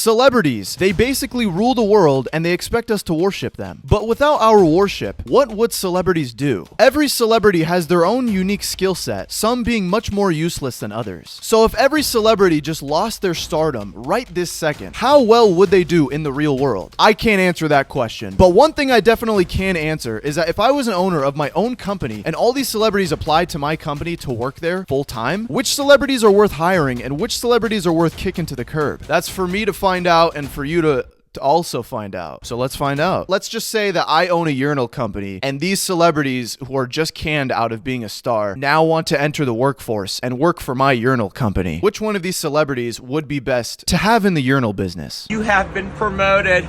Celebrities. They basically rule the world and they expect us to worship them. But without our worship, what would celebrities do? Every celebrity has their own unique skill set, some being much more useless than others. So if every celebrity just lost their stardom right this second, how well would they do in the real world? I can't answer that question. But one thing I definitely can answer is that if I was an owner of my own company and all these celebrities applied to my company to work there full time, which celebrities are worth hiring and which celebrities are worth kicking to the curb? That's for me to find out and for you to also find out. So let's find out. Let's just say that I own a urinal company and these celebrities who are just canned out of being a star now want to enter the workforce and work for my urinal company. Which one of these celebrities would be best to have in the urinal business? You have been promoted.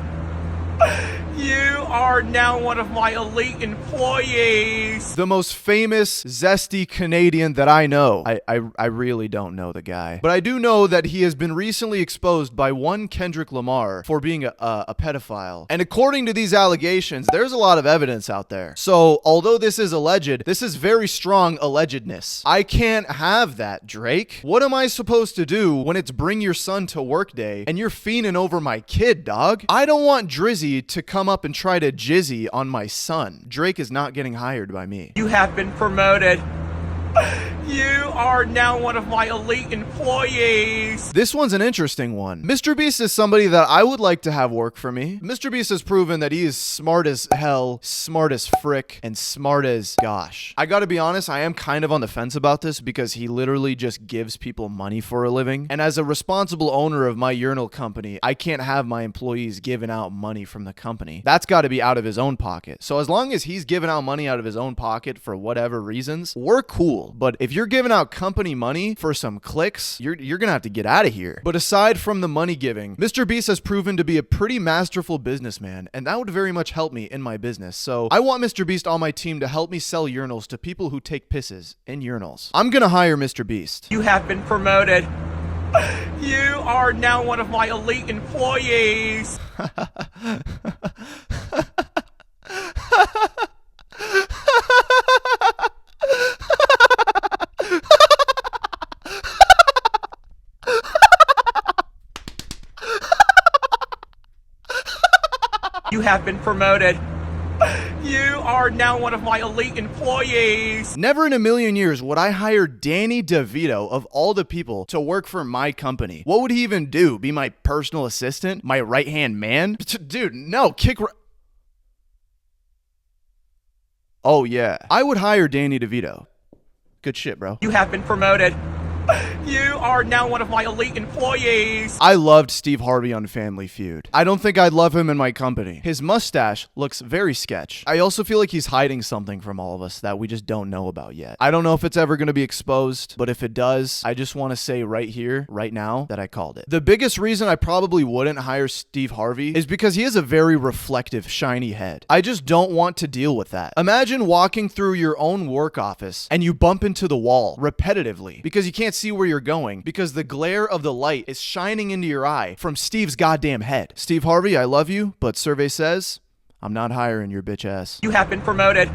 You are now one of my elite employees. The most famous, zesty Canadian that I know. I really don't know the guy. But I do know that he has been recently exposed by one Kendrick Lamar for being a pedophile. And according to these allegations, there's a lot of evidence out there. So, although this is alleged, this is very strong allegedness. I can't have that, Drake. What am I supposed to do when it's bring your son to work day and you're fiending over my kid, dog? I don't want Drizzy to come up and try to jizzy on my son. Drake is not getting hired by me. You have been promoted. You are now one of my elite employees. This one's an interesting one. Mr. Beast is somebody that I would like to have work for me. Mr. Beast has proven that he is smart as hell, smart as frick, and smart as gosh. I gotta be honest, I am kind of on the fence about this because he literally just gives people money for a living. And as a responsible owner of my urinal company, I can't have my employees giving out money from the company. That's gotta be out of his own pocket. So as long as he's giving out money out of his own pocket for whatever reasons, we're cool. But if you're giving out company money for some clicks, you're gonna have to get out of here. But aside from the money giving, Mr. Beast has proven to be a pretty masterful businessman, and that would very much help me in my business. So I want Mr. Beast on my team to help me sell urinals to people who take pisses in urinals. I'm gonna hire Mr. Beast. You have been promoted. You are now one of my elite employees. You have been promoted. You are now one of my elite employees. Never in a million years would I hire Danny DeVito, of all the people, to work for my company. What would he even do? Be my personal assistant? My right-hand man? Dude, no, Oh yeah, I would hire Danny DeVito. Good shit, bro. You have been promoted. You are now one of my elite employees. I loved Steve Harvey on Family Feud. I don't think I'd love him in my company. His mustache looks very sketch. I also feel like he's hiding something from all of us that we just don't know about yet. I don't know if it's ever going to be exposed, but if it does, I just want to say right here, right now, that I called it. The biggest reason I probably wouldn't hire Steve Harvey is because he has a very reflective, shiny head. I just don't want to deal with that. Imagine walking through your own work office and you bump into the wall repetitively because you can't see where you're going because the glare of the light is shining into your eye from Steve's goddamn head. Steve Harvey, I love you, but survey says I'm not hiring your bitch ass. You have been promoted.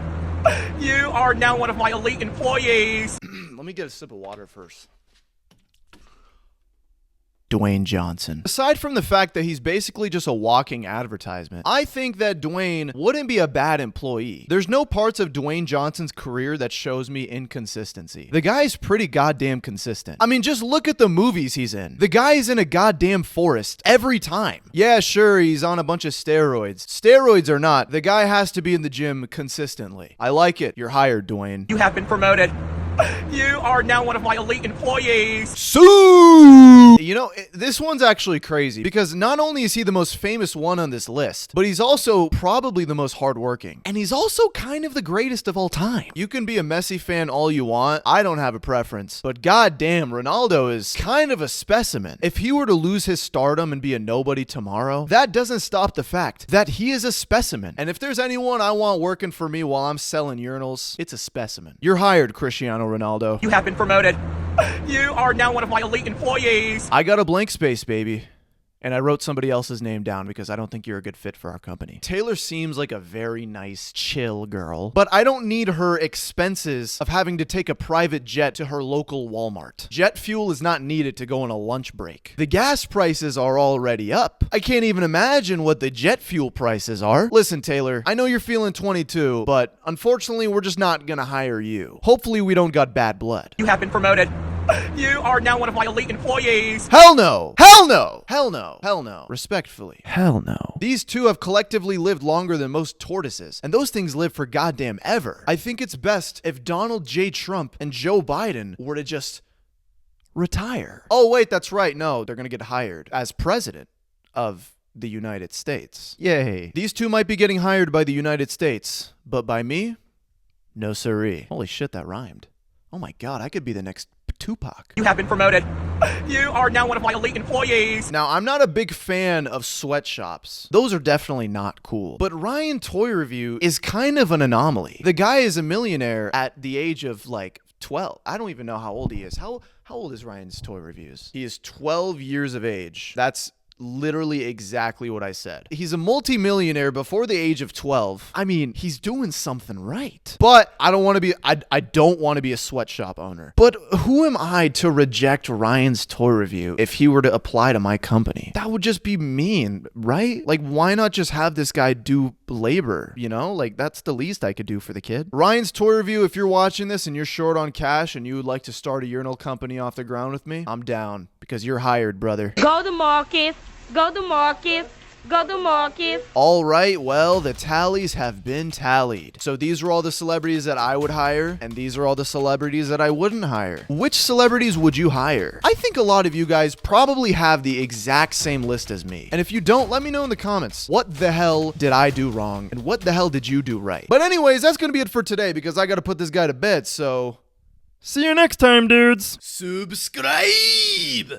You are now one of my elite employees. Let me get a sip of water first. Dwayne Johnson. Aside from the fact that he's basically just a walking advertisement, I think that Dwayne wouldn't be a bad employee. There's no parts of Dwayne Johnson's career that shows me inconsistency. The guy's pretty goddamn consistent. I mean, just look at the movies he's in. The guy's in a goddamn forest every time. Yeah, sure, he's on a bunch of steroids. Steroids or not, the guy has to be in the gym consistently. I like it. You're hired, Dwayne. You have been promoted. You are now one of my elite employees. Sue! You know, this one's actually crazy because not only is he the most famous one on this list, but he's also probably the most hardworking. And he's also kind of the greatest of all time. You can be a Messi fan all you want. I don't have a preference. But goddamn, Ronaldo is kind of a specimen. If he were to lose his stardom and be a nobody tomorrow, that doesn't stop the fact that he is a specimen. And if there's anyone I want working for me while I'm selling urinals, it's a specimen. You're hired, Cristiano Ronaldo. You have been promoted. You are now one of my elite employees. I got a blank space, baby. And I wrote somebody else's name down because I don't think you're a good fit for our company. Taylor seems like a very nice, chill girl, but I don't need her expenses of having to take a private jet to her local Walmart. Jet fuel is not needed to go on a lunch break. The gas prices are already up. I can't even imagine what the jet fuel prices are. Listen, Taylor, I know you're feeling 22, but unfortunately, we're just not gonna hire you. Hopefully, we don't got bad blood. You have been promoted. You are now one of my elite employees. Hell no! Hell no! Hell no! Hell no! Respectfully. Hell no. These two have collectively lived longer than most tortoises, and those things live for goddamn ever. I think it's best if Donald J. Trump and Joe Biden were to just retire. Oh, wait, that's right. No, they're gonna get hired as president of the United States. Yay. These two might be getting hired by the United States, but by me? No siree. Holy shit, that rhymed. Oh my god, I could be the next Tupac. You have been promoted. You are now one of my elite employees. Now, I'm not a big fan of sweatshops. Those are definitely not cool. But Ryan Toy Review is kind of an anomaly. The guy is a millionaire at the age of like 12. I don't even know how old he is. How old is Ryan's Toy Reviews? He is 12 years of age. That's literally exactly what I said. He's a multimillionaire before the age of 12. I mean, he's doing something right. But I don't want to be a sweatshop owner. But who am I to reject Ryan's Toy Review if he were to apply to my company? That would just be mean, right? Like, why not just have this guy do labor, you know? Like, that's the least I could do for the kid. Ryan's Toy Review, if you're watching this and you're short on cash and you would like to start a urinal company off the ground with me, I'm down because you're hired, brother. Go to Marcus. Go to Marcus. Go to Marcus. All right, well, the tallies have been tallied. So these are all the celebrities that I would hire, and these are all the celebrities that I wouldn't hire. Which celebrities would you hire? I think a lot of you guys probably have the exact same list as me. And if you don't, let me know in the comments. What the hell did I do wrong? And what the hell did you do right? But anyways, that's gonna be it for today because I gotta put this guy to bed, so see you next time, dudes. Subscribe!